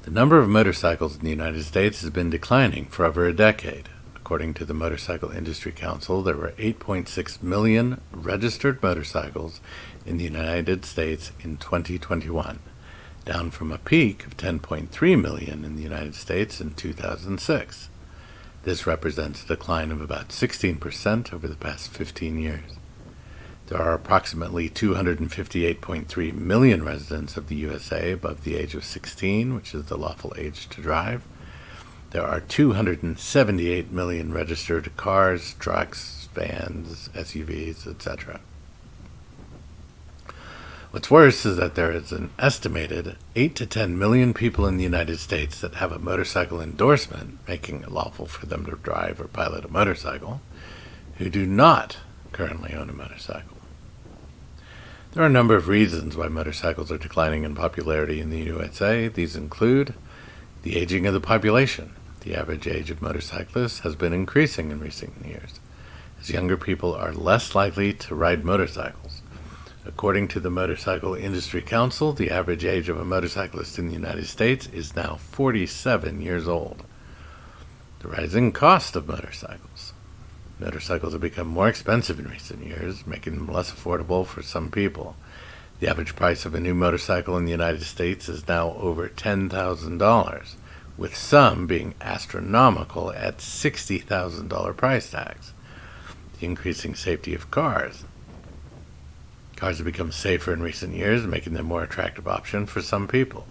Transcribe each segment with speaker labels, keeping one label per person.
Speaker 1: The number of motorcycles in the United States has been declining for over a decade. According to the Motorcycle Industry Council, there were 8.6 million registered motorcycles in the United States in 2021, down from a peak of 10.3 million in the United States in 2006. This represents a decline of about 16% over the past 15 years. There are approximately 258.3 million residents of the USA above the age of 16, which is the lawful age to drive. There are 278 million registered cars, trucks, vans, SUVs, etc. What's worse is that there is an estimated 8 to 10 million people in the United States that have a motorcycle endorsement, making it lawful for them to drive or pilot a motorcycle, who do not currently own a motorcycle. There are a number of reasons why motorcycles are declining in popularity in the USA. These include the aging of the population. The average age of motorcyclists has been increasing in recent years, as younger people are less likely to ride motorcycles. According to the Motorcycle Industry Council, the average age of a motorcyclist in the United States is now 47 years old. The rising cost of motorcycles. Motorcycles have become more expensive in recent years, making them less affordable for some people. The average price of a new motorcycle in the United States is now over $10,000, with some being astronomical at $60,000 price tags. The increasing safety of cars. Cars have become safer in recent years, making them a more attractive option for some people.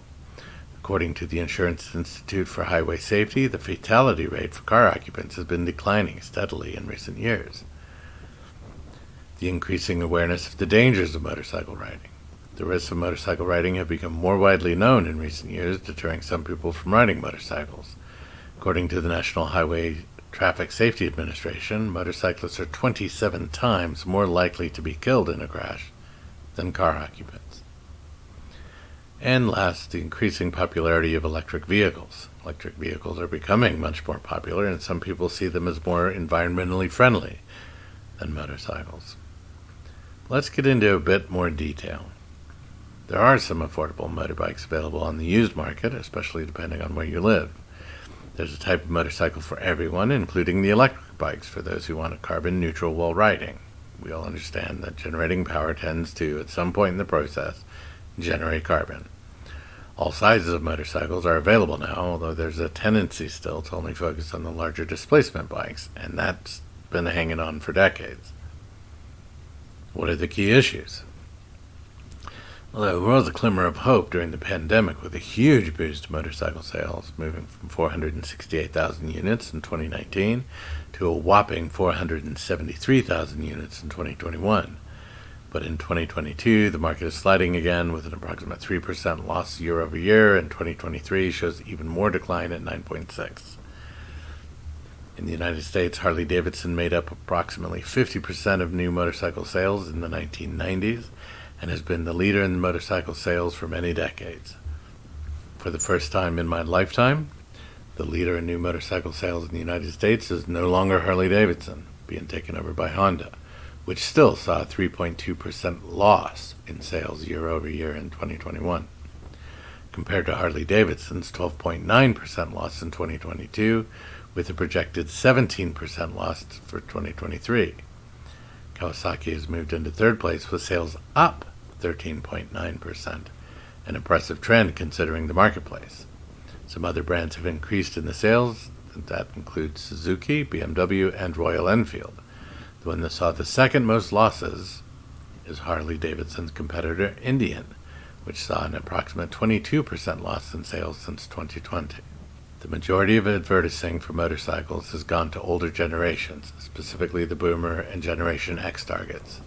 Speaker 1: According to the Insurance Institute for Highway Safety, the fatality rate for car occupants has been declining steadily in recent years. The increasing awareness of the dangers of motorcycle riding. The risks of motorcycle riding have become more widely known in recent years, deterring some people from riding motorcycles. According to the National Highway Traffic Safety Administration, motorcyclists are 27 times more likely to be killed in a crash than car occupants. And last, the increasing popularity of electric vehicles. Electric vehicles are becoming much more popular, and some people see them as more environmentally friendly than motorcycles. Let's get into a bit more detail. There are some affordable motorbikes available on the used market, especially depending on where you live. There's a type of motorcycle for everyone, including the electric bikes for those who want a carbon neutral while riding. We all understand that generating power tends to, at some point in the process, generate carbon. All sizes of motorcycles are available now, although there's a tendency still to only focus on the larger displacement bikes, and that's been hanging on for decades. What are the key issues? Well, there was a glimmer of hope during the pandemic with a huge boost to motorcycle sales, moving from 468,000 units in 2019 to a whopping 473,000 units in 2021. But in 2022, the market is sliding again with an approximate 3% loss year over year, and 2023 shows even more decline at 9.6%. In the United States, Harley-Davidson made up approximately 50% of new motorcycle sales in the 1990s and has been the leader in motorcycle sales for many decades. For the first time in my lifetime, the leader in new motorcycle sales in the United States is no longer Harley-Davidson, being taken over by Honda, which still saw a 3.2% loss in sales year over year in 2021, compared to Harley-Davidson's 12.9% loss in 2022, with a projected 17% loss for 2023. Kawasaki has moved into third place with sales up 13.9%, an impressive trend considering the marketplace. Some other brands have increased in the sales. That includes Suzuki, BMW, and Royal Enfield. The one that saw the second most losses is Harley-Davidson's competitor Indian, which saw an approximate 22% loss in sales since 2020. The majority of advertising for motorcycles has gone to older generations, specifically the Boomer and Generation X targets.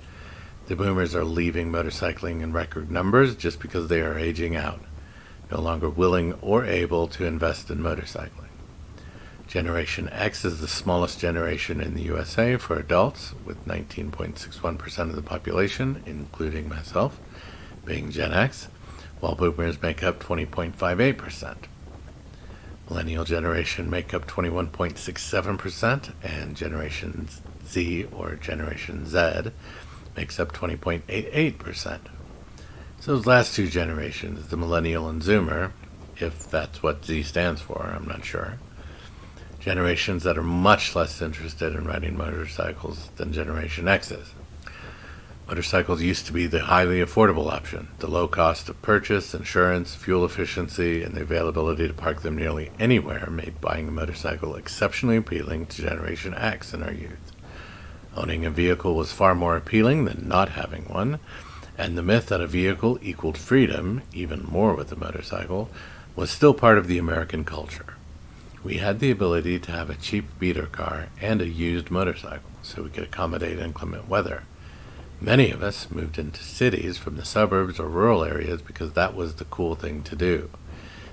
Speaker 1: The Boomers are leaving motorcycling in record numbers just because they are aging out, no longer willing or able to invest in motorcycling. Generation X is the smallest generation in the USA for adults, with 19.61% of the population, including myself, being Gen X, while Boomers make up 20.58%. Millennial generation make up 21.67%, and Generation Z, or Generation Z, makes up 20.88%. So those last two generations, the Millennial and Zoomer, if that's what Z stands for, I'm not sure. Generations that are much less interested in riding motorcycles than Generation X is. Motorcycles used to be the highly affordable option. The low cost of purchase, insurance, fuel efficiency, and the availability to park them nearly anywhere made buying a motorcycle exceptionally appealing to Generation X in our youth. Owning a vehicle was far more appealing than not having one, and the myth that a vehicle equaled freedom, even more with a motorcycle, was still part of the American culture. We had the ability to have a cheap beater car and a used motorcycle, so we could accommodate inclement weather. Many of us moved into cities from the suburbs or rural areas because that was the cool thing to do.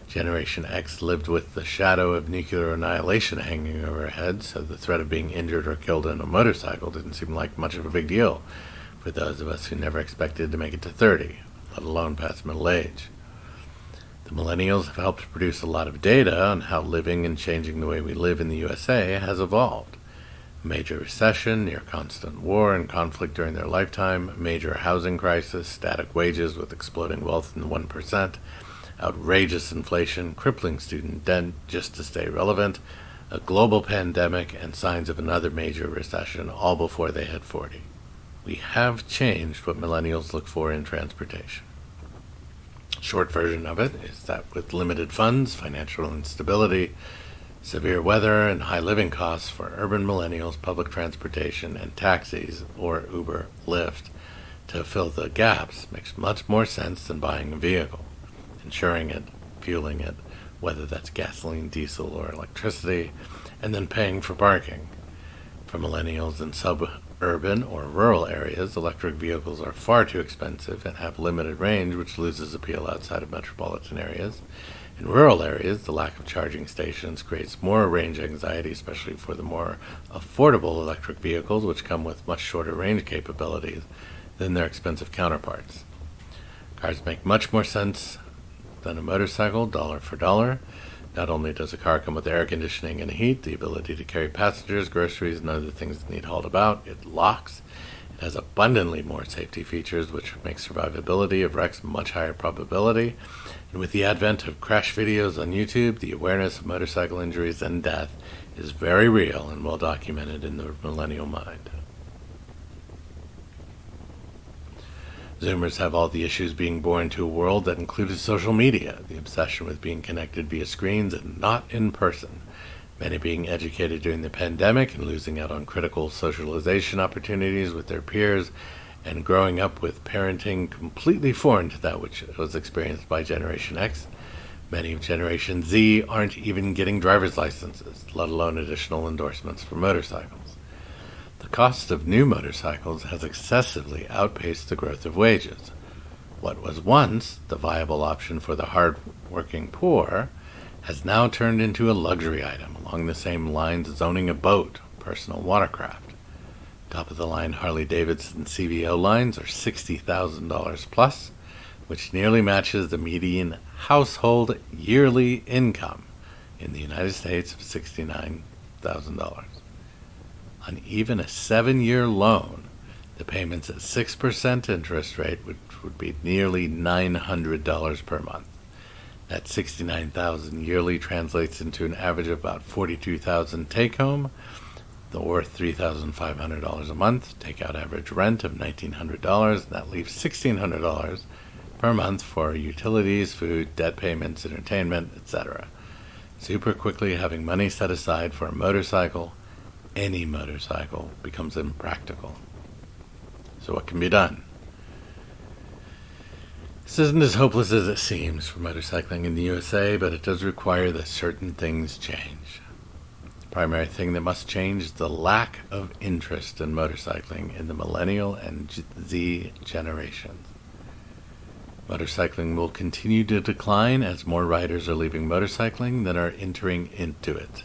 Speaker 1: Generation X lived with the shadow of nuclear annihilation hanging over our heads, so the threat of being injured or killed in a motorcycle didn't seem like much of a big deal for those of us who never expected to make it to 30, let alone past middle age. The millennials have helped produce a lot of data on how living and changing the way we live in the USA has evolved. Major recession, near constant war and conflict during their lifetime, major housing crisis, static wages with exploding wealth in the 1%, outrageous inflation, crippling student debt just to stay relevant, a global pandemic, and signs of another major recession, all before they hit 40. We have changed what millennials look for in transportation. Short version of it is that with limited funds, financial instability, severe weather, and high living costs for urban millennials, public transportation and taxis, or Uber, Lyft, to fill the gaps makes much more sense than buying a vehicle, insuring it, fueling it, whether that's gasoline, diesel, or electricity, and then paying for parking. For millennials in suburban or rural areas, electric vehicles are far too expensive and have limited range, which loses appeal outside of metropolitan areas. In rural areas, the lack of charging stations creates more range anxiety, especially for the more affordable electric vehicles, which come with much shorter range capabilities than their expensive counterparts. Cars make much more sense than a motorcycle, dollar for dollar. Not only does a car come with air conditioning and heat, the ability to carry passengers, groceries, and other things that need hauled about, it locks. It has abundantly more safety features, which makes survivability of wrecks much higher probability. And with the advent of crash videos on YouTube, the awareness of motorcycle injuries and death is very real and well documented in the millennial mind. Zoomers have all the issues being born to a world that included social media, the obsession with being connected via screens and not in person. Many being educated during the pandemic and losing out on critical socialization opportunities with their peers, and growing up with parenting completely foreign to that which was experienced by Generation X. Many of Generation Z aren't even getting driver's licenses, let alone additional endorsements for motorcycles. The cost of new motorcycles has excessively outpaced the growth of wages. What was once the viable option for the hard-working poor has now turned into a luxury item along the same lines as owning a boat, personal watercraft. Top-of-the-line Harley-Davidson CVO lines are $60,000 plus, which nearly matches the median household yearly income in the United States of $69,000. On even a 7-year loan, the payments at 6% interest rate would be nearly $900 per month. That $69,000 yearly translates into an average of about $42,000 take-home, or $3,500 a month. Take out average rent of $1,900, and that leaves $1,600 per month for utilities, food, debt payments, entertainment, etc. Super quickly, having money set aside for a motorcycle, any motorcycle, becomes impractical. So what can be done? This isn't as hopeless as it seems for motorcycling in the USA, but it does require that certain things change. The primary thing that must change is the lack of interest in motorcycling in the millennial and Z generations. Motorcycling will continue to decline as more riders are leaving motorcycling than are entering into it.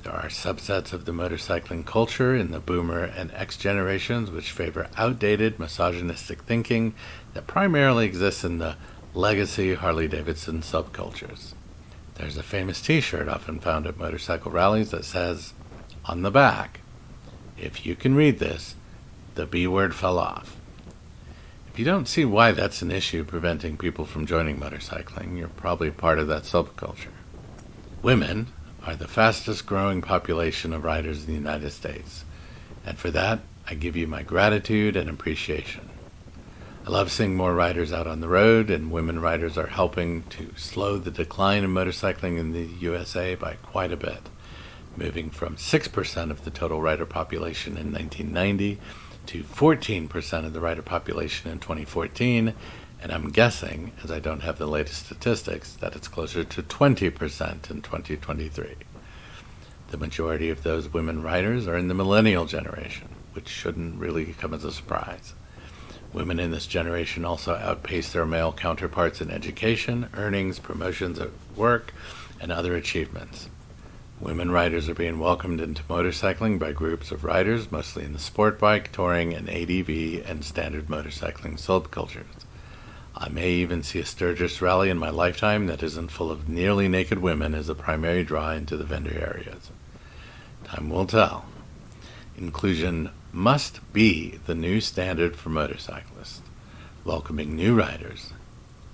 Speaker 1: There are subsets of the motorcycling culture in the boomer and X generations which favor outdated, misogynistic thinking that primarily exists in the legacy Harley-Davidson subcultures. There's a famous t-shirt often found at motorcycle rallies that says, on the back, "If you can read this, the B word fell off." If you don't see why that's an issue preventing people from joining motorcycling, you're probably part of that subculture. Women are the fastest growing population of riders in the United States, and for that, I give you my gratitude and appreciation. I love seeing more riders out on the road, and women riders are helping to slow the decline in motorcycling in the USA by quite a bit, moving from 6% of the total rider population in 1990 to 14% of the rider population in 2014, and I'm guessing, as I don't have the latest statistics, that it's closer to 20% in 2023. The majority of those women riders are in the millennial generation, which shouldn't really come as a surprise. Women in this generation also outpace their male counterparts in education, earnings, promotions at work, and other achievements. Women riders are being welcomed into motorcycling by groups of riders, mostly in the sport bike, touring, and ADV and standard motorcycling subcultures. I may even see a Sturgis rally in my lifetime that isn't full of nearly naked women as a primary draw into the vendor areas. Time will tell. Inclusion must be the new standard for motorcyclists, welcoming new riders,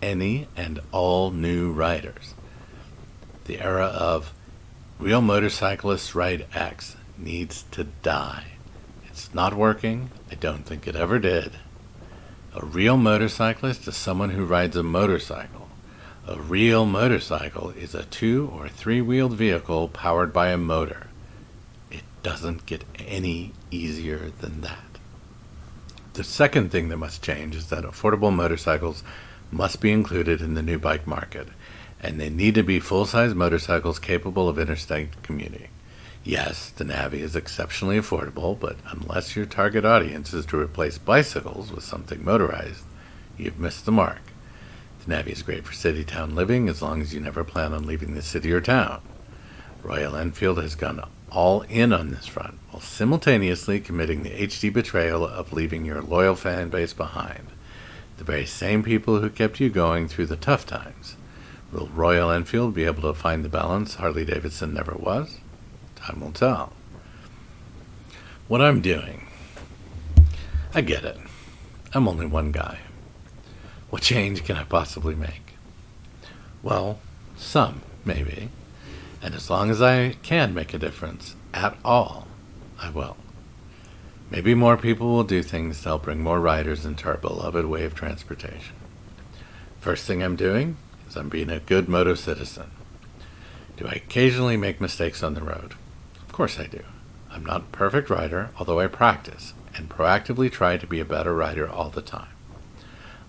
Speaker 1: any and all new riders. The era of real motorcyclists ride X needs to die. It's not working. I don't think it ever did. A real motorcyclist is someone who rides a motorcycle. A real motorcycle is a 2- or 3-wheeled vehicle powered by a motor. It doesn't get any easier than that. The second thing that must change is that affordable motorcycles must be included in the new bike market, and they need to be full-size motorcycles capable of interstate commuting. Yes, the Navi is exceptionally affordable, but unless your target audience is to replace bicycles with something motorized, you've missed the mark. The Navi is great for city-town living as long as you never plan on leaving the city or town. Royal Enfield has gone all in on this front, while simultaneously committing the HD betrayal of leaving your loyal fan base behind. The very same people who kept you going through the tough times. Will Royal Enfield be able to find the balance Harley-Davidson never was? Time will tell. What I'm doing, I get it. I'm only one guy. What change can I possibly make? Well, some, maybe. And as long as I can make a difference at all, I will. Maybe more people will do things to help bring more riders into our beloved way of transportation. First thing I'm doing is I'm being a good moto-citizen. Do I occasionally make mistakes on the road? Of course I do. I'm not a perfect rider, although I practice and proactively try to be a better rider all the time.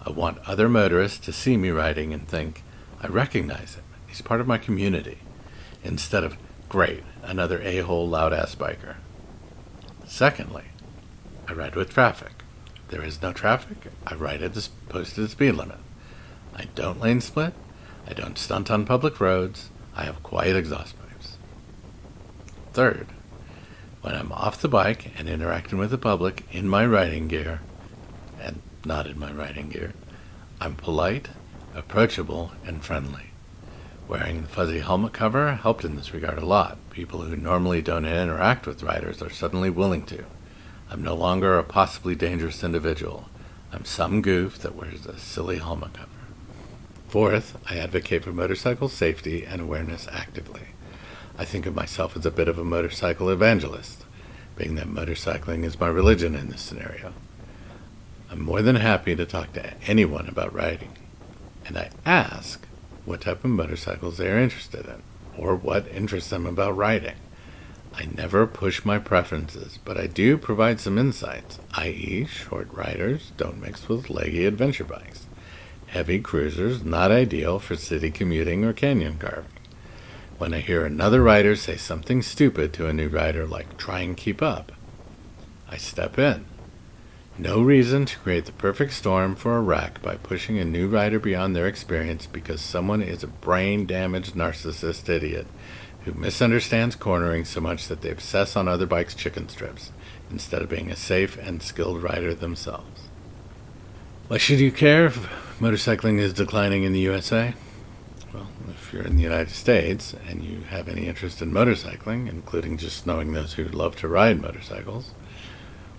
Speaker 1: I want other motorists to see me riding and think, I recognize him. He's part of my community. Instead of, great, another a-hole loud-ass biker. Secondly, I ride with traffic. If there is no traffic, I ride at the posted speed limit. I don't lane split. I don't stunt on public roads. I have quiet exhaust pipes. Third, when I'm off the bike and interacting with the public in my riding gear, and not in my riding gear, I'm polite, approachable, and friendly. Wearing the fuzzy helmet cover helped in this regard a lot. People who normally don't interact with riders are suddenly willing to. I'm no longer a possibly dangerous individual. I'm some goof that wears a silly helmet cover. Fourth, I advocate for motorcycle safety and awareness actively. I think of myself as a bit of a motorcycle evangelist, being that motorcycling is my religion in this scenario. I'm more than happy to talk to anyone about riding, and I ask what type of motorcycles they are interested in, or what interests them about riding. I never push my preferences, but I do provide some insights, i.e. short riders don't mix with leggy adventure bikes. Heavy cruisers not ideal for city commuting or canyon carving. When I hear another rider say something stupid to a new rider like try and keep up, I step in. No reason to create the perfect storm for a wreck by pushing a new rider beyond their experience because someone is a brain-damaged narcissist idiot who misunderstands cornering so much that they obsess on other bikes' chicken strips instead of being a safe and skilled rider themselves. Why should you care if motorcycling is declining in the USA? Well, if you're in the United States and you have any interest in motorcycling, including just knowing those who love to ride motorcycles,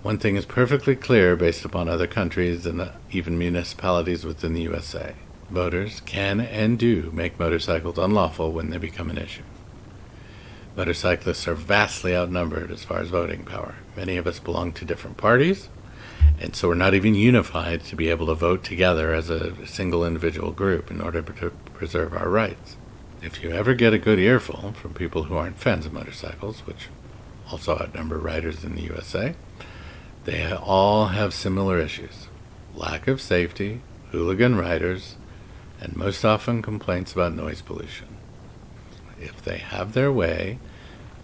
Speaker 1: One thing is perfectly clear based upon other countries and even municipalities within the USA. Voters can and do make motorcycles unlawful when they become an issue. Motorcyclists are vastly outnumbered as far as voting power. Many of us belong to different parties, and so we're not even unified to be able to vote together as a single individual group in order to preserve our rights. If you ever get a good earful from people who aren't fans of motorcycles, which also outnumber riders in the USA, they all have similar issues: lack of safety, hooligan riders, and most often complaints about noise pollution. If they have their way,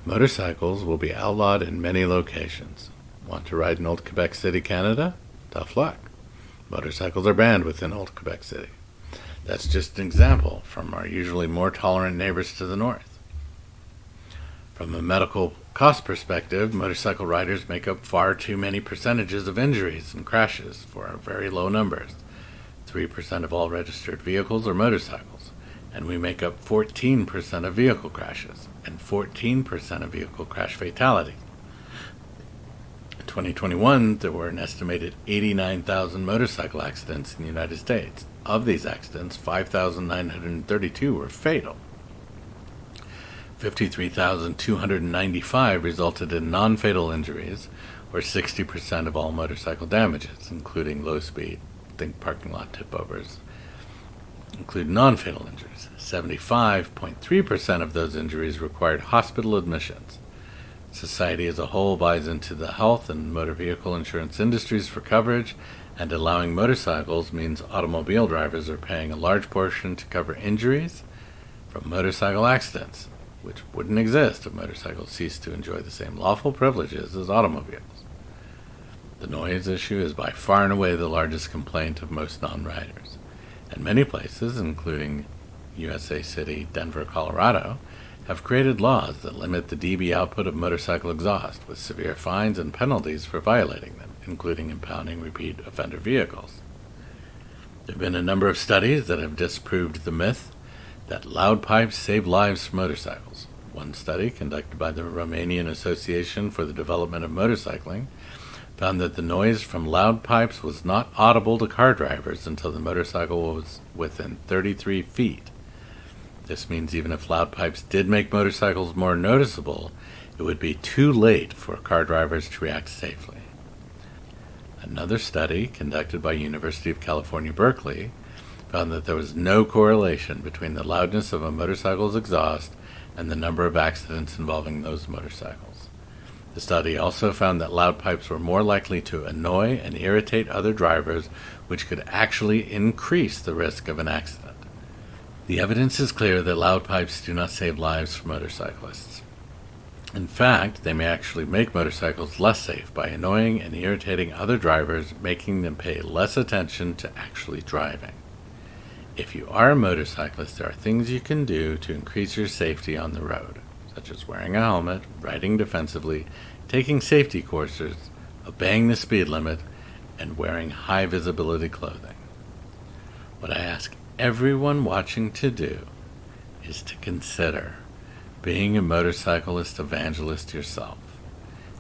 Speaker 1: motorcycles will be outlawed in many locations. Want to ride in Old Quebec City, Canada? Tough luck. Motorcycles are banned within Old Quebec City. That's just an example from our usually more tolerant neighbors to the north. From a medical cost perspective, motorcycle riders make up far too many percentages of injuries and crashes for our very low numbers. 3% of all registered vehicles are motorcycles, and we make up 14% of vehicle crashes and 14% of vehicle crash fatalities. In 2021, there were an estimated 89,000 motorcycle accidents in the United States. Of these accidents, 5,932 were fatal. 53,295 resulted in non-fatal injuries, or 60% of all motorcycle damages, including low speed, think parking lot tip-overs, include non-fatal injuries. 75.3% of those injuries required hospital admissions. Society as a whole buys into the health and motor vehicle insurance industries for coverage, and allowing motorcycles means automobile drivers are paying a large portion to cover injuries from motorcycle accidents, which wouldn't exist if motorcycles ceased to enjoy the same lawful privileges as automobiles. The noise issue is by far and away the largest complaint of most non-riders, and many places, including USA City, Denver, Colorado, have created laws that limit the dB output of motorcycle exhaust with severe fines and penalties for violating them, including impounding repeat offender vehicles. There have been a number of studies that have disproved the myth that loud pipes save lives for motorcycles. One study, conducted by the Romanian Association for the Development of Motorcycling, found that the noise from loud pipes was not audible to car drivers until the motorcycle was within 33 feet. This means even if loud pipes did make motorcycles more noticeable, it would be too late for car drivers to react safely. Another study, conducted by University of California, Berkeley, found that there was no correlation between the loudness of a motorcycle's exhaust and the number of accidents involving those motorcycles. The study also found that loud pipes were more likely to annoy and irritate other drivers, which could actually increase the risk of an accident. The evidence is clear that loud pipes do not save lives for motorcyclists. In fact, they may actually make motorcycles less safe by annoying and irritating other drivers, making them pay less attention to actually driving. If you are a motorcyclist, there are things you can do to increase your safety on the road, such as wearing a helmet, riding defensively, taking safety courses, obeying the speed limit, and wearing high visibility clothing. What I ask everyone watching to do is to consider being a motorcyclist evangelist yourself.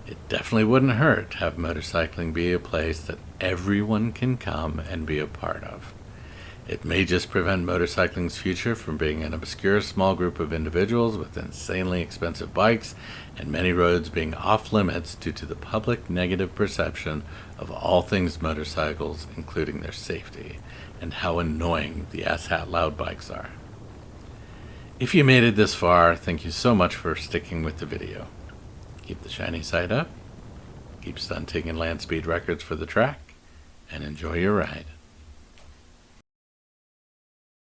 Speaker 1: It definitely wouldn't hurt to have motorcycling be a place that everyone can come and be a part of. It may just prevent motorcycling's future from being an obscure small group of individuals with insanely expensive bikes and many roads being off limits due to the public negative perception of all things motorcycles, including their safety, and how annoying the asshat loud bikes are. If you made it this far, thank you so much for sticking with the video. Keep the shiny side up, keep stunting and land speed records for the track, and enjoy your ride.